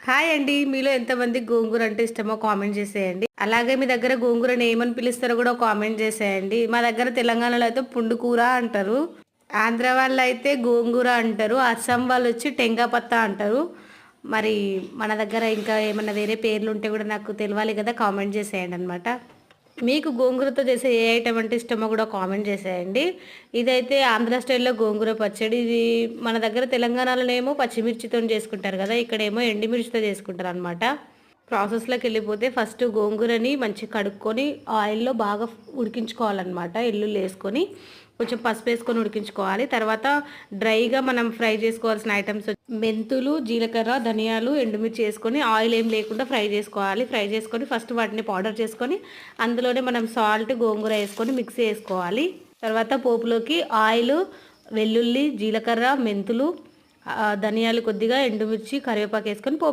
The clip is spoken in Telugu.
హాయ్ అండి. మీలో ఎంతమందికి గోంగూర అంటే ఇష్టమో కామెంట్ చేసేయండి. అలాగే మీ దగ్గర గోంగూరని ఏమని పిలుస్తారో కూడా కామెంట్ చేసేయండి. మా దగ్గర తెలంగాణలో అయితే పుండుకూర అంటారు. ఆంధ్ర వాళ్ళైతే గోంగూర అంటారు. అస్సాం వాళ్ళు వచ్చి టెంకాపత్తా అంటారు. మరి మన దగ్గర ఇంకా ఏమన్నా వేరే పేర్లు ఉంటే కూడా నాకు తెలవాలి కదా, కామెంట్ చేసేయండి అనమాట. మీకు గోంగూరతో చేసే ఏ ఐటెం అంటే ఇష్టమో కూడా కామెంట్ చేసేయండి. ఇదైతే ఆంధ్ర స్టైల్‌లో గోంగూర పచ్చడి. ఇది మన దగ్గర తెలంగాణలోనేమో పచ్చిమిర్చితోని చేసుకుంటారు కదా, ఇక్కడేమో ఎండుమిర్చితో చేసుకుంటారనమాట. ప్రాసెస్‌లోకి వెళ్ళిపోతే ఫస్ట్ గోంగూరని మంచిగా కడుక్కొని ఆయిల్‌లో బాగా ఉడికించుకోవాలన్నమాట. ఎల్లుల్లి కొంచెం పసుపు వేసుకొని ఉడికించుకోవాలి. తర్వాత డ్రైగా మనం ఫ్రై చేసుకోవాల్సిన ఐటమ్స్ మెంతులు, జీలకర్ర, ధనియాలు, ఎండుమిర్చి వేసుకొని ఆయిల్ ఏం లేకుండా ఫ్రై చేసుకోవాలి. ఫ్రై చేసుకొని ఫస్ట్ వాటిని పౌడర్ చేసుకొని అందులోనే మనం సాల్ట్, గోంగూర వేసుకొని మిక్సీ వేసుకోవాలి. తర్వాత పోపులోకి ఆయిల్, వెల్లుల్లి, జీలకర్ర, మెంతులు, ధనియాలు కొద్దిగా, ఎండుమిర్చి, కరివేపాకు వేసుకొని పోపు